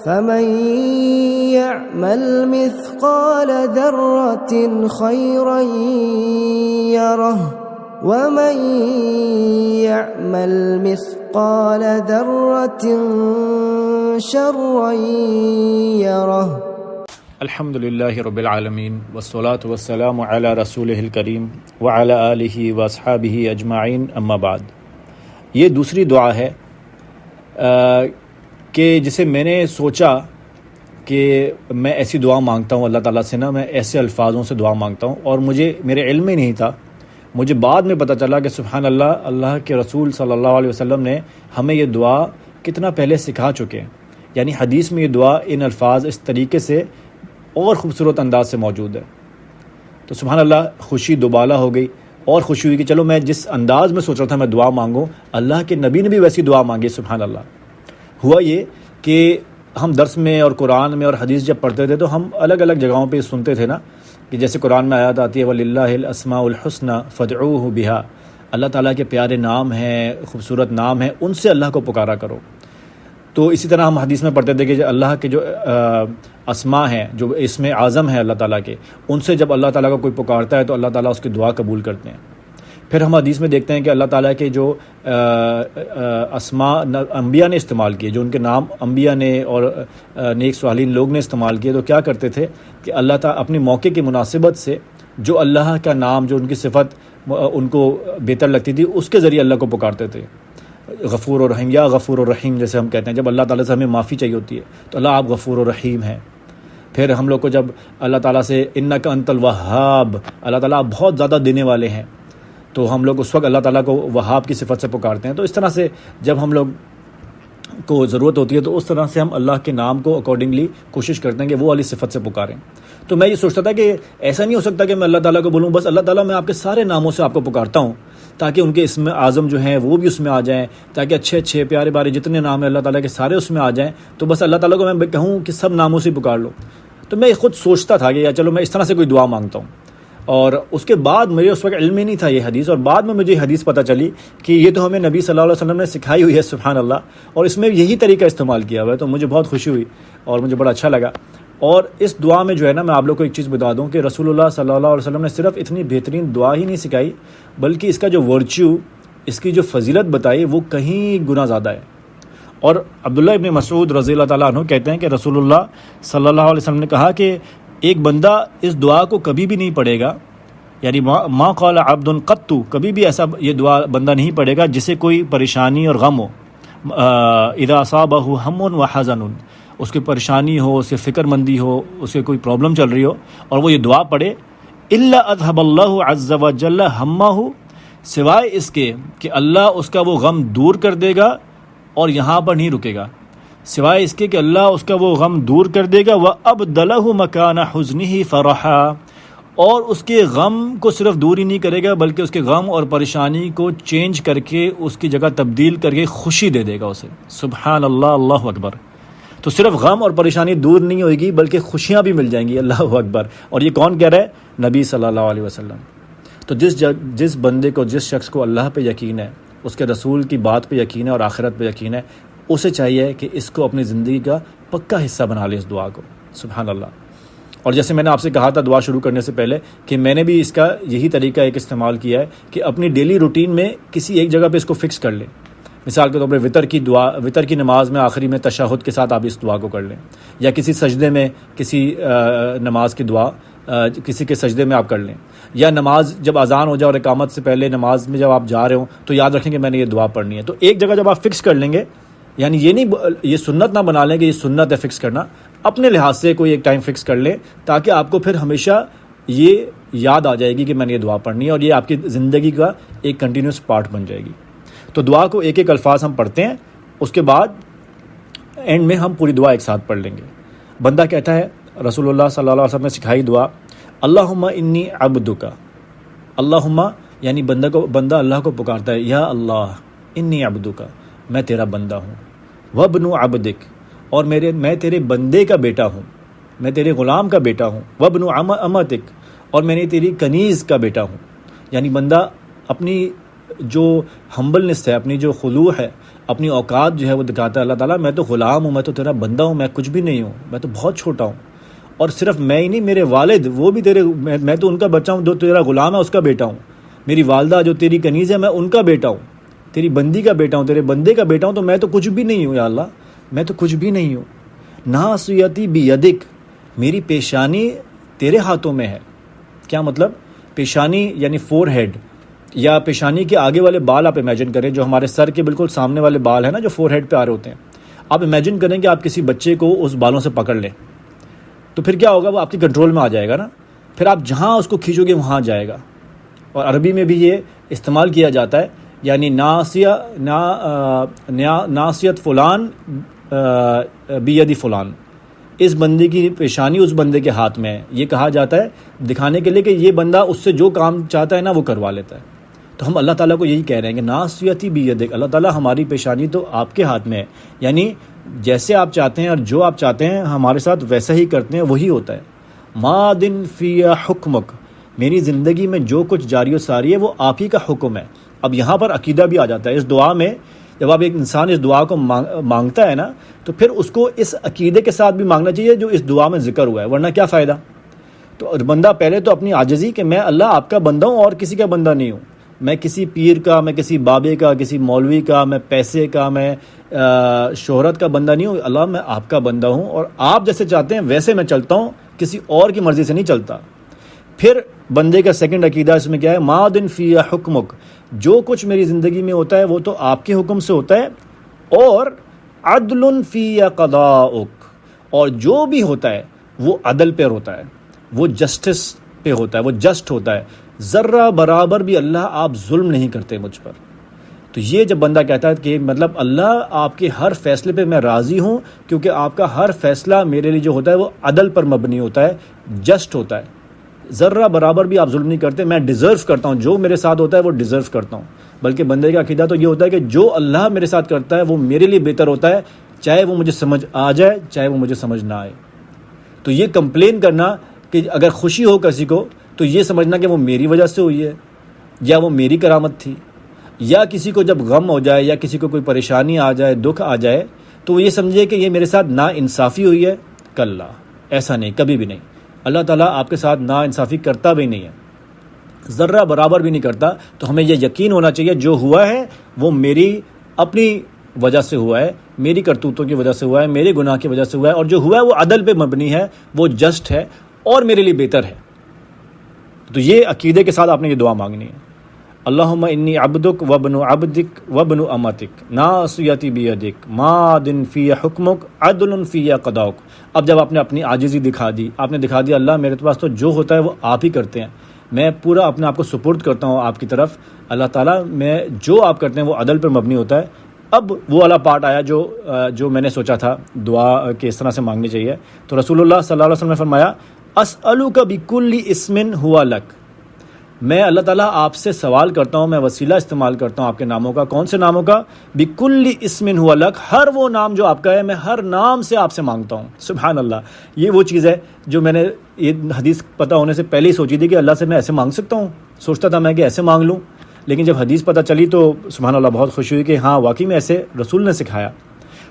فمن يعمل مثقال ذرة خيرا يره ومن يعمل مثقال ذرة شرا يره۔ الحمد للہ رب العالمین والصلاة والسلام علی رسولہ الکریم وعلی آلہ واصحابہ اجمعین، اما بعد۔ یہ دوسری دعا ہے کہ جسے میں نے سوچا کہ میں ایسی دعا مانگتا ہوں اللہ تعالیٰ سے، میں ایسے الفاظوں سے دعا مانگتا ہوں، اور میرے علم میں نہیں تھا۔ مجھے بعد میں پتہ چلا کہ سبحان اللہ، اللہ کے رسول صلی اللہ علیہ وسلم نے ہمیں یہ دعا کتنا پہلے سکھا چکے ہیں۔ یعنی حدیث میں یہ دعا ان الفاظ اس طریقے سے اور خوبصورت انداز سے موجود ہے۔ تو سبحان اللہ، خوشی دوبالا ہو گئی، اور خوشی ہوئی کہ چلو میں جس انداز میں سوچ رہا تھا میں دعا مانگوں، اللہ کے نبی نے بھی ویسی دعا مانگی۔ سبحان اللہ۔ ہوا یہ کہ ہم درس میں اور قرآن میں اور حدیث جب پڑھتے تھے تو ہم الگ الگ جگہوں پہ سنتے تھے نا، کہ جیسے قرآن میں آیات آتی ہے وَلِلَّهِ الْأَسْمَاءُ الْحُسْنَى فَادْعُوهُ بِهَا، اللہ تعالیٰ کے پیارے نام ہیں، خوبصورت نام ہیں، ان سے اللہ کو پکارا کرو۔ تو اسی طرح ہم حدیث میں پڑھتے تھے کہ اللہ کے جو اسماء ہیں، جو اسم اعظم ہیں اللہ تعالیٰ کے، ان سے جب اللہ تعالیٰ کو کوئی پکارتا ہے تو اللہ تعالیٰ اس کی دعا قبول کرتے ہیں۔ پھر ہم حدیث میں دیکھتے ہیں کہ اللہ تعالیٰ کے جو اسماء انبیاء نے استعمال کیے، جو ان کے نام انبیاء نے اور نیک صالحین لوگ نے استعمال کیے، تو کیا کرتے تھے کہ اللہ تعالیٰ اپنی موقع کی مناسبت سے جو اللہ کا نام، جو ان کی صفت ان کو بہتر لگتی تھی، اس کے ذریعے اللہ کو پکارتے تھے۔ غفور و رحیم، یا غفور و رحیم جیسے ہم کہتے ہیں، جب اللہ تعالیٰ سے ہمیں معافی چاہیے ہوتی ہے تو اللہ آپ غفور و رحیم ہیں۔ پھر ہم لوگ کو جب اللہ تعالیٰ سے انک انت الوہاب، اللہ تعالیٰ آپ بہت زیادہ دینے والے ہیں، تو ہم لوگ اس وقت اللہ تعالیٰ کو وہاب کی صفت سے پکارتے ہیں۔ تو اس طرح سے جب ہم لوگ کو ضرورت ہوتی ہے تو اس طرح سے ہم اللہ کے نام کو اکارڈنگلی کوشش کرتے ہیں کہ وہ والی صفت سے پکاریں۔ تو میں یہ سوچتا تھا کہ ایسا نہیں ہو سکتا کہ میں اللہ تعالیٰ کو بولوں بس اللہ تعالیٰ میں آپ کے سارے ناموں سے آپ کو پکارتا ہوں، تاکہ ان کے اسم اعظم جو ہیں وہ بھی اس میں آ جائیں، تاکہ اچھے اچھے پیارے بارے جتنے نام ہیں اللہ تعالیٰ کے سارے اس میں آ جائیں، تو بس اللہ تعالیٰ کو میں کہوں کہ سب ناموں سے پکار لو۔ تو میں خود سوچتا تھا کہ یا چلو میں اس طرح سے کوئی دعا مانگتا ہوں، اور اس کے بعد مجھے اس وقت علم ہی نہیں تھا یہ حدیث، اور بعد میں مجھے حدیث پتہ چلی کہ یہ تو ہمیں نبی صلی اللہ علیہ وسلم نے سکھائی ہوئی ہے، سبحان اللہ، اور اس میں یہی طریقہ استعمال کیا ہوا ہے۔ تو مجھے بہت خوشی ہوئی اور مجھے بڑا اچھا لگا۔ اور اس دعا میں جو ہے نا، میں آپ لوگ کو ایک چیز بتا دوں کہ رسول اللہ صلی اللہ علیہ وسلم نے صرف اتنی بہترین دعا ہی نہیں سکھائی، بلکہ اس کا جو ورچیو، اس کی جو فضیلت بتائی، وہ کہیں گنا زیادہ ہے۔ اور عبداللہ ابن مسعود رضی اللہ تعالیٰ عنہ کہتے ہیں کہ رسول اللہ صلی اللہ علیہ وسلم نے کہا کہ ایک بندہ اس دعا کو کبھی بھی نہیں پڑھے گا، یعنی ما قال عبد قط، کبھی بھی ایسا یہ دعا بندہ نہیں پڑھے گا جسے کوئی پریشانی اور غم ہو، اذا اصابہ ہم و حزن، اس کی پریشانی ہو، اس کی فکر مندی ہو، اس کے کوئی پرابلم چل رہی ہو، اور وہ یہ دعا پڑھے، الا اذهب اللہ عز وجل ہمہ، سوائے اس کے کہ اللہ اس کا وہ غم دور کر دے گا، اور یہاں پر نہیں رکے گا، سوائے اس کے کہ اللہ اس کا وہ غم دور کر دے گا، وَأَبْدَلَهُ مَكَانَ حُزْنِهِ فَرَحًا، اور اس کے غم کو صرف دور ہی نہیں کرے گا بلکہ اس کے غم اور پریشانی کو چینج کر کے اس کی جگہ تبدیل کر کے خوشی دے دے گا اسے۔ سبحان اللہ، اللہ اکبر۔ تو صرف غم اور پریشانی دور نہیں ہوئے گی بلکہ خوشیاں بھی مل جائیں گی، اللہ اکبر۔ اور یہ کون کہہ رہا ہے؟ نبی صلی اللہ علیہ وسلم۔ تو جس بندے کو، جس شخص کو اللہ پہ یقین ہے، اس کے رسول کی بات پہ یقین ہے اور آخرت پہ یقین ہے، اسے چاہیے کہ اس کو اپنی زندگی کا پکا حصہ بنا لے، اس دعا کو۔ سبحان اللہ۔ اور جیسے میں نے آپ سے کہا تھا دعا شروع کرنے سے پہلے کہ میں نے بھی اس کا یہی طریقہ ایک استعمال کیا ہے کہ اپنی ڈیلی روٹین میں کسی ایک جگہ پہ اس کو فکس کر لیں۔ مثال کے طور پر وطر کی نماز میں آخری میں تشہد کے ساتھ آپ اس دعا کو کر لیں، یا کسی سجدے میں کسی نماز کی دعا کسی کے سجدے میں آپ کر لیں، یا نماز جب اذان ہو جائے اور اقامت سے پہلے نماز میں جب آپ جا رہے ہوں تو یاد رکھیں کہ میں نے یہ دعا پڑھنی ہے۔ تو ایک جگہ جب آپ فکس کر لیں گے، یعنی یہ سنت نہ بنا لیں کہ یہ سنت ہے فکس کرنا، اپنے لحاظ سے کوئی ایک ٹائم فکس کر لیں تاکہ آپ کو پھر ہمیشہ یہ یاد آ جائے گی کہ میں نے یہ دعا پڑھنی ہے، اور یہ آپ کی زندگی کا ایک کنٹینیوس پارٹ بن جائے گی۔ تو دعا کو ایک ایک الفاظ ہم پڑھتے ہیں، اس کے بعد اینڈ میں ہم پوری دعا ایک ساتھ پڑھ لیں گے۔ بندہ کہتا ہے، رسول اللہ صلی اللہ علیہ وسلم نے سکھائی دعا، اللہم انی عبدک، اللہم یعنی بندہ اللہ کو پکارتا ہے، یا اللہ انی عبدک، میں تیرا بندہ ہوں، وابن عبدک، اور میں تیرے بندے کا بیٹا ہوں، میں تیرے غلام کا بیٹا ہوں، وابن امتک، اور میں نے تیری کنیز کا بیٹا ہوں۔ یعنی بندہ اپنی جو ہمبلنس ہے، اپنی جو خضوع ہے، اپنی اوقات جو ہے وہ دکھاتا ہے. اللہ تعالیٰ میں تو غلام ہوں, میں تو تیرا بندہ ہوں, میں کچھ بھی نہیں ہوں, میں تو بہت چھوٹا ہوں. اور صرف میں ہی نہیں, میرے والد وہ بھی تیرے, میں تو ان کا بچہ ہوں, جو تیرا غلام ہے اس کا بیٹا ہوں. میری والدہ جو تیری کنیز ہے, میں ان کا بیٹا ہوں, تیری بندی کا بیٹا ہوں, تیرے بندے کا بیٹا ہوں. تو میں تو کچھ بھی نہیں ہوں یا اللہ, میں تو کچھ بھی نہیں ہوں. ناصیتی بیدک, میری پیشانی تیرے ہاتھوں میں ہے. کیا مطلب؟ پیشانی یعنی فور ہیڈ, یا پیشانی کے آگے والے بال آپ امیجن کریں, جو ہمارے سر کے بالکل سامنے والے بال ہیں نا, جو فور ہیڈ پہ آ رہے ہوتے ہیں. آپ امیجن کریں کہ آپ کسی بچے کو اس بالوں سے پکڑ لیں, تو پھر کیا ہوگا؟ وہ آپ کی کنٹرول میں آ جائے گا نا. پھر آپ جہاں اس کو کھینچو گے وہاں جائے گا. اور عربی میں بھی یہ استعمال کیا جاتا ہے, یعنی ناصیت فلان بیدی فلان, اس بندے کی پیشانی اس بندے کے ہاتھ میں ہے. یہ کہا جاتا ہے دکھانے کے لیے کہ یہ بندہ اس سے جو کام چاہتا ہے نا وہ کروا لیتا ہے. تو ہم اللہ تعالیٰ کو یہی کہہ رہے ہیں کہ ناصیتی بیدک, اللہ تعالیٰ ہماری پیشانی تو آپ کے ہاتھ میں ہے. یعنی جیسے آپ چاہتے ہیں اور جو آپ چاہتے ہیں ہمارے ساتھ ویسا ہی کرتے ہیں, وہی ہوتا ہے. مادن فی حکمک, میری زندگی میں جو کچھ جاری و ساری ہے وہ آپ ہی کا حکم ہے. اب یہاں پر عقیدہ بھی آ جاتا ہے اس دعا میں. جب آپ ایک انسان اس دعا کو مانگتا ہے نا, تو پھر اس کو اس عقیدے کے ساتھ بھی مانگنا چاہیے جو اس دعا میں ذکر ہوا ہے, ورنہ کیا فائدہ. تو بندہ پہلے تو اپنی عاجزی کہ میں اللہ آپ کا بندہ ہوں اور کسی کا بندہ نہیں ہوں, میں کسی پیر کا, میں کسی بابے کا, کسی مولوی کا, میں پیسے کا, میں شہرت کا بندہ نہیں ہوں. اللہ میں آپ کا بندہ ہوں, اور آپ جیسے چاہتے ہیں ویسے میں چلتا ہوں, کسی اور کی مرضی سے نہیں چلتا. پھر بندے کا سیکنڈ عقیدہ اس میں کیا ہے؟ مادن فی حکمک, جو کچھ میری زندگی میں ہوتا ہے وہ تو آپ کے حکم سے ہوتا ہے. اور عدل فی قضاؤک, اور جو بھی ہوتا ہے وہ عدل پہ ہوتا ہے, وہ جسٹس پہ ہوتا ہے, وہ جسٹ ہوتا ہے. ذرہ برابر بھی اللہ آپ ظلم نہیں کرتے مجھ پر. تو یہ جب بندہ کہتا ہے کہ مطلب اللہ آپ کے ہر فیصلے پہ میں راضی ہوں, کیونکہ آپ کا ہر فیصلہ میرے لیے جو ہوتا ہے وہ عدل پر مبنی ہوتا ہے, جسٹ ہوتا ہے. ذرہ برابر بھی آپ ظلم نہیں کرتے, میں ڈیزرو کرتا ہوں, جو میرے ساتھ ہوتا ہے وہ ڈیزرو کرتا ہوں. بلکہ بندے کا عقیدہ تو یہ ہوتا ہے کہ جو اللہ میرے ساتھ کرتا ہے وہ میرے لیے بہتر ہوتا ہے, چاہے وہ مجھے سمجھ آ جائے چاہے وہ مجھے سمجھ نہ آئے. تو یہ کمپلین کرنا کہ اگر خوشی ہو کسی کو تو یہ سمجھنا کہ وہ میری وجہ سے ہوئی ہے, یا وہ میری کرامت تھی. یا کسی کو جب غم ہو جائے یا کسی کو کوئی پریشانی آ جائے, دکھ آ جائے, تو وہ یہ سمجھے کہ یہ میرے ساتھ نا انصافی ہوئی ہے. کلا, ایسا نہیں, کبھی بھی نہیں. اللہ تعالیٰ آپ کے ساتھ نا انصافی کرتا بھی نہیں ہے, ذرہ برابر بھی نہیں کرتا. تو ہمیں یہ یقین ہونا چاہیے جو ہوا ہے وہ میری اپنی وجہ سے ہوا ہے, میری کرتوتوں کی وجہ سے ہوا ہے, میرے گناہ کی وجہ سے ہوا ہے, اور جو ہوا ہے وہ عدل پہ مبنی ہے, وہ جسٹ ہے اور میرے لیے بہتر ہے. تو یہ عقیدے کے ساتھ آپ نے یہ دعا مانگنی ہے. اللہم انی عبدک وابن عبدک وابن امتک ناصیتی بیدک مادن فی حکمک عدل فی قضاؤک. اب جب آپ نے اپنی عاجزی دکھا دی, آپ نے دکھا دیا اللہ میرے پاس تو جو ہوتا ہے وہ آپ ہی کرتے ہیں, میں پورا اپنے آپ کو سپرد کرتا ہوں آپ کی طرف. اللہ تعالیٰ میں جو آپ کرتے ہیں وہ عدل پر مبنی ہوتا ہے. اب وہ والا پارٹ آیا جو میں نے سوچا تھا دعا کہ اس طرح سے مانگنی چاہیے. تو رسول اللہ صلی اللہ علیہ وسلم نے فرمایا اسألک بکل اسم ہوا لک, میں اللہ تعالیٰ آپ سے سوال کرتا ہوں, میں وسیلہ استعمال کرتا ہوں آپ کے ناموں کا. کون سے ناموں کا؟ بکل اسم ہوا لک, ہر وہ نام جو آپ کا ہے میں ہر نام سے آپ سے مانگتا ہوں. سبحان اللہ, یہ وہ چیز ہے جو میں نے یہ حدیث پتہ ہونے سے پہلے ہی سوچی تھی کہ اللہ سے میں ایسے مانگ سکتا ہوں. سوچتا تھا میں کہ ایسے مانگ لوں, لیکن جب حدیث پتہ چلی تو سبحان اللہ بہت خوشی ہوئی کہ ہاں واقعی میں ایسے رسول نے سکھایا.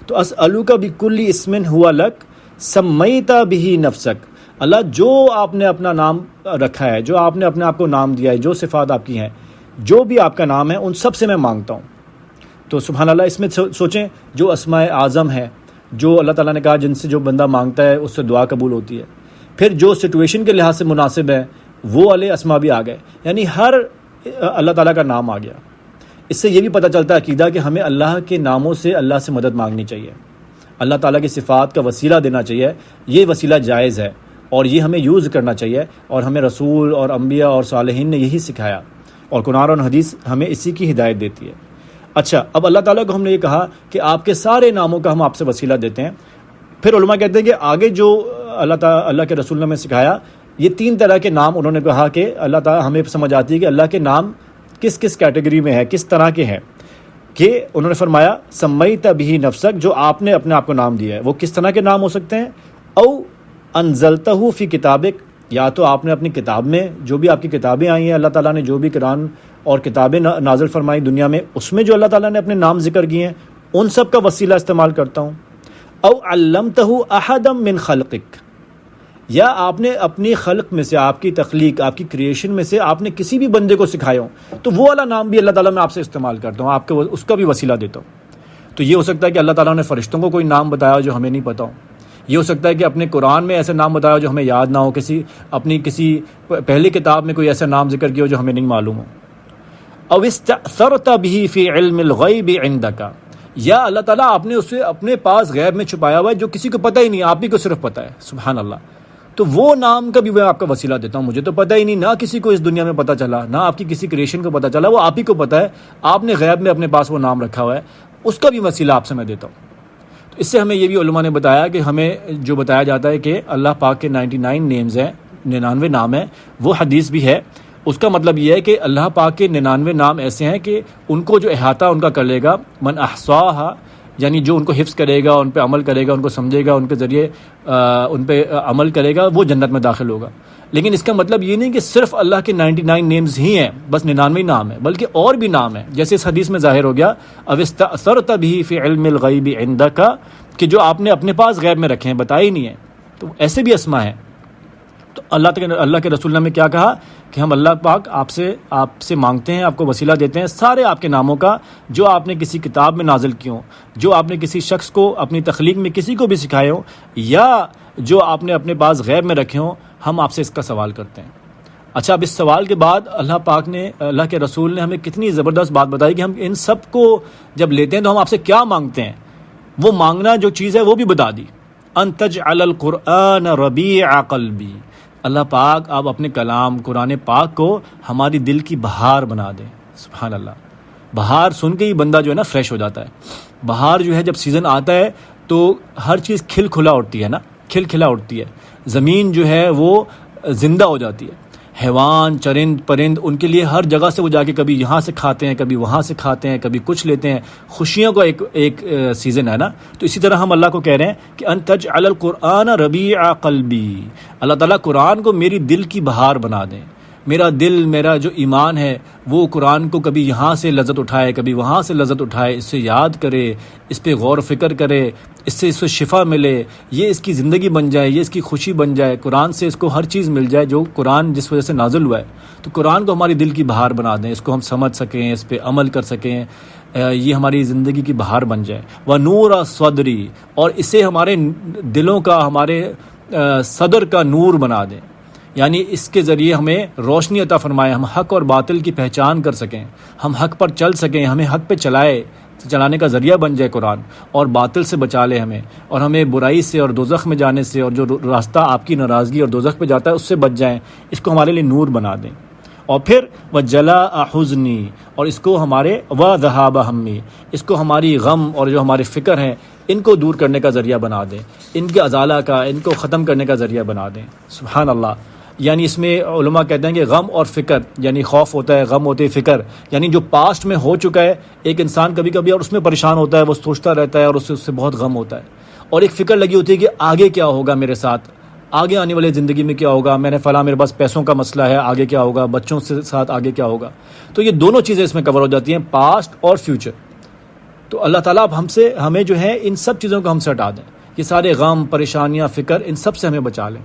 تو اسألک بکل اسم ہوا لک سمیت بہ نفسک, اللہ جو آپ نے اپنا نام رکھا ہے, جو آپ نے اپنے آپ کو نام دیا ہے, جو صفات آپ کی ہیں, جو بھی آپ کا نام ہے ان سب سے میں مانگتا ہوں. تو سبحان اللہ, اس میں سوچیں جو اسماء اعظم ہے جو اللہ تعالیٰ نے کہا جن سے جو بندہ مانگتا ہے اس سے دعا قبول ہوتی ہے, پھر جو سچویشن کے لحاظ سے مناسب ہے وہ والے اسماء بھی آ گئے, یعنی ہر اللہ تعالیٰ کا نام آ گیا. اس سے یہ بھی پتہ چلتا ہے عقیدہ کہ ہمیں اللہ کے ناموں سے اللہ سے مدد مانگنی چاہیے, اللہ تعالیٰ کی صفات کا وسیلہ دینا چاہیے. یہ وسیلہ جائز ہے اور یہ ہمیں یوز کرنا چاہیے, اور ہمیں رسول اور انبیاء اور صالحین نے یہی سکھایا, اور قرآن اور حدیث ہمیں اسی کی ہدایت دیتی ہے. اچھا, اب اللہ تعالیٰ کو ہم نے یہ کہا کہ آپ کے سارے ناموں کا ہم آپ سے وسیلہ دیتے ہیں. پھر علماء کہتے ہیں کہ آگے جو اللہ کے رسول نے ہمیں سکھایا, یہ 3 طرح کے نام انہوں نے کہا کہ اللہ تعالیٰ ہمیں سمجھ آتی ہے کہ اللہ کے نام کس کس کیٹیگری میں ہے, کس طرح کے ہیں. کہ انہوں نے فرمایا سمیت بہ نفسک, جو آپ نے اپنے آپ کو نام دیا ہے وہ کس طرح کے نام ہو سکتے ہیں. او انزلتہ فی کتابک, یا تو آپ نے اپنی کتاب میں جو بھی آپ کی کتابیں آئی ہیں, اللہ تعالیٰ نے جو بھی قرآن اور کتابیں نازل فرمائی دنیا میں, اس میں جو اللہ تعالیٰ نے اپنے نام ذکر کیے ہیں ان سب کا وسیلہ استعمال کرتا ہوں. او علمتہ احدا من خلقک، یا آپ نے اپنی خلق میں سے، آپ کی تخلیق، آپ کی کریشن میں سے آپ نے کسی بھی بندے کو سکھایا ہو، تو وہ والا نام بھی اللہ تعالیٰ میں آپ سے استعمال کرتا ہوں، آپ کو اس کا بھی وسیلہ دیتا ہوں. تو یہ ہو سکتا ہے کہ اللہ تعالیٰ نے فرشتوں کو کوئی نام بتایا جو ہمیں نہیں پتہ ہو. یہ ہو سکتا ہے کہ اپنے قرآن میں ایسے نام بتایا جو ہمیں یاد نہ ہو، کسی پہلی کتاب میں کوئی ایسا نام ذکر کیا ہو جو ہمیں نہیں معلوم ہو. او استأثرت به فی علم الغیب عندک، یا اللہ تعالیٰ آپ نے اسے اپنے پاس غیب میں چھپایا ہوا ہے جو کسی کو پتہ ہی نہیں، آپ ہی کو صرف پتہ ہے. سبحان اللہ. تو وہ نام کا بھی میں آپ کا وسیلہ دیتا ہوں. مجھے تو پتہ ہی نہیں، نہ کسی کو اس دنیا میں پتہ چلا، نہ آپ کی کسی کریشن کو پتہ چلا، وہ آپ ہی کو پتہ ہے. آپ نے غیب میں اپنے پاس وہ نام رکھا ہوا ہے، اس کا بھی وسیلہ آپ سے میں دیتا ہوں. تو اس سے ہمیں یہ بھی علماء نے بتایا کہ ہمیں جو بتایا جاتا ہے کہ اللہ پاک کے 99 نیمز ہیں، 99 نام ہیں، وہ حدیث بھی ہے. اس کا مطلب یہ ہے کہ اللہ پاک کے 99 نام ایسے ہیں کہ ان کو جو احاطہ ان کا کر لے گا، من احصاها، یعنی جو ان کو حفظ کرے گا، ان پہ عمل کرے گا، ان کو سمجھے گا، ان کے ذریعے ان پہ عمل کرے گا، وہ جنت میں داخل ہوگا. لیکن اس کا مطلب یہ نہیں کہ صرف اللہ کے 99 نیمز ہی ہیں، بس 99 نام ہیں، بلکہ اور بھی نام ہیں. جیسے اس حدیث میں ظاہر ہو گیا، او استأثرت به فی علم الغیب عندک، کہ جو آپ نے اپنے پاس غیب میں رکھے ہیں، بتائے ہی نہیں ہیں. تو ایسے بھی اسما ہیں. تو اللہ کے رسول نے ہمیں کیا کہا کہ ہم اللہ پاک آپ سے مانگتے ہیں، آپ کو وسیلہ دیتے ہیں سارے آپ کے ناموں کا جو آپ نے کسی کتاب میں نازل کیے ہوں، جو آپ نے کسی شخص کو اپنی تخلیق میں کسی کو بھی سکھائے ہوں، یا جو آپ نے اپنے پاس غیب میں رکھے ہوں. ہم آپ سے اس کا سوال کرتے ہیں. اچھا، اب اس سوال کے بعد اللہ پاک نے، اللہ کے رسول نے ہمیں کتنی زبردست بات بتائی کہ ہم ان سب کو جب لیتے ہیں تو ہم آپ سے کیا مانگتے ہیں. وہ مانگنا جو چیز ہے وہ بھی بتا دی. ان تجعل القرآن ربیع قلبی، اللہ پاک آپ اپنے کلام قرآن پاک کو ہماری دل کی بہار بنا دیں. سبحان اللہ. بہار سن کے ہی بندہ جو ہے نا فریش ہو جاتا ہے. بہار جو ہے جب سیزن آتا ہے تو ہر چیز کھل کھلا اٹھتی ہے نا، کھل کھلا اٹھتی ہے. زمین جو ہے وہ زندہ ہو جاتی ہے. حیوان، چرند پرند، ان کے لیے ہر جگہ سے وہ جا کے کبھی یہاں سے کھاتے ہیں، کبھی وہاں سے کھاتے ہیں، کبھی کچھ لیتے ہیں. خوشیوں کا ایک سیزن ہے نا. تو اسی طرح ہم اللہ کو کہہ رہے ہیں کہ ان تجعل القرآن ربیع قلبی، اللہ تعالیٰ قرآن کو میری دل کی بہار بنا دیں. میرا دل، میرا جو ایمان ہے وہ قرآن کو کبھی یہاں سے لذت اٹھائے، کبھی وہاں سے لذت اٹھائے، اس سے یاد کرے، اس پہ غور و فکر کرے، اس سے شفا ملے، یہ اس کی زندگی بن جائے، یہ اس کی خوشی بن جائے. قرآن سے اس کو ہر چیز مل جائے جو قرآن جس وجہ سے نازل ہوا ہے. تو قرآن کو ہماری دل کی بہار بنا دیں، اس کو ہم سمجھ سکیں، اس پہ عمل کر سکیں، یہ ہماری زندگی کی بہار بن جائے. وَنُورَ صَدْرِی، اور اسے ہمارے دلوں کا، ہمارے صدر کا نور بنا دیں. یعنی اس کے ذریعے ہمیں روشنی عطا فرمائے، ہم حق اور باطل کی پہچان کر سکیں، ہم حق پر چل سکیں، ہمیں حق پہ چلانے کا ذریعہ بن جائے قرآن، اور باطل سے بچا لے ہمیں، اور ہمیں برائی سے اور دوزخ میں جانے سے، اور جو راستہ آپ کی ناراضگی اور دوزخ پہ جاتا ہے اس سے بچ جائیں. اس کو ہمارے لیے نور بنا دیں. اور پھر وَجَلَاءَ حُزْنِی، اور اس کو ہمارے وَذَهَابَ ہَمِّی، اس کو ہماری غم اور جو ہمارے فکر ہیں ان کو دور کرنے کا ذریعہ بنا دیں، ان کے ازالہ کا، ان کو ختم کرنے کا ذریعہ بنا دیں. سبحان اللہ. یعنی اس میں علماء کہتے ہیں کہ غم اور فکر، یعنی خوف ہوتا ہے، غم ہوتی ہے، فکر یعنی جو پاسٹ میں ہو چکا ہے. ایک انسان کبھی کبھی اور اس میں پریشان ہوتا ہے، وہ سوچتا رہتا ہے اور اس سے بہت غم ہوتا ہے. اور ایک فکر لگی ہوتی ہے کہ آگے کیا ہوگا میرے ساتھ، آگے آنے والے زندگی میں کیا ہوگا، میں نے فلاں، میرے پاس پیسوں کا مسئلہ ہے، آگے کیا ہوگا، بچوں سے ساتھ آگے کیا ہوگا. تو یہ دونوں چیزیں اس میں کور ہو جاتی ہیں، پاسٹ اور فیوچر. تو اللہ تعالیٰ اب ہمیں جو ہے ان سب چیزوں کو ہم سے ہٹا دیں. یہ سارے غم، پریشانیاں، فکر، ان سب سے ہمیں بچا لیں.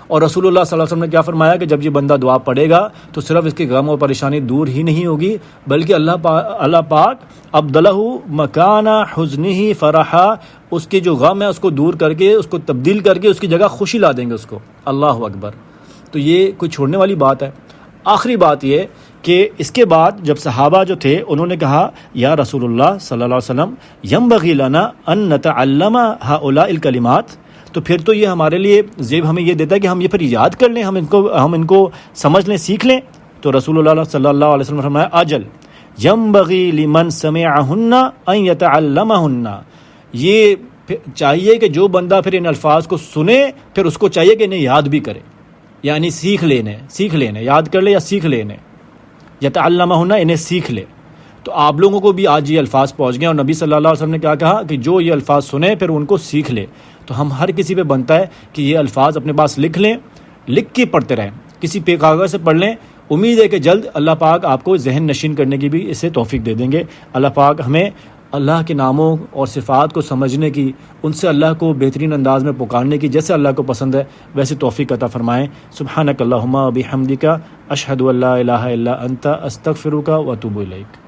اور رسول اللہ صلی اللہ علیہ وسلم نے کیا فرمایا کہ جب یہ بندہ دعا پڑھے گا تو صرف اس کی غم اور پریشانی دور ہی نہیں ہوگی، بلکہ اللہ پاک ابدلہ مکان حزنہ فرحا، اس کے جو غم ہے اس کو دور کر کے، اس کو تبدیل کر کے اس کی جگہ خوشی لا دیں گے اس کو. اللہ اکبر. تو یہ کوئی چھوڑنے والی بات ہے. آخری بات یہ کہ اس کے بعد جب صحابہ جو تھے انہوں نے کہا یا رسول اللہ صلی اللہ علیہ وسلم ینبغی لنا ان نتعلم هؤلاء الکلمات، تو پھر تو یہ ہمارے لیے زیب ہمیں یہ دیتا ہے کہ ہم یہ پھر یاد کر لیں، ہم ان کو سمجھ لیں، سیکھ لیں. تو رسول اللہ صلی اللہ علیہ وسلم نے فرمایا اجل ینبغی لمن سمعہن ان یتعلمہن، یہ چاہیے کہ جو بندہ پھر ان الفاظ کو سنے پھر اس کو چاہیے کہ انہیں یاد بھی کرے، یعنی سیکھ لینے، یاد کر لے یا سیکھ لینے. یتعلمہن، انہیں سیکھ لے. تو آپ لوگوں کو بھی آج یہ الفاظ پہنچ گئے، اور نبی صلی اللہ علیہ وسلم نے کیا کہا کہ جو یہ الفاظ سنے پھر ان کو سیکھ لے. تو ہم ہر کسی پہ بنتا ہے کہ یہ الفاظ اپنے پاس لکھ لیں، لکھ کے پڑھتے رہیں، کسی پہ کاغذ سے پڑھ لیں. امید ہے کہ جلد اللہ پاک آپ کو ذہن نشین کرنے کی بھی اسے توفیق دے دیں گے. اللہ پاک ہمیں اللہ کے ناموں اور صفات کو سمجھنے کی، ان سے اللہ کو بہترین انداز میں پکارنے کی جیسے اللہ کو پسند ہے ویسے توفیق عطا فرمائیں۔ سبحانک اللہم و بحمدک، اشہد ان لا الہ الا انت، استغفرک و اتوب الیک۔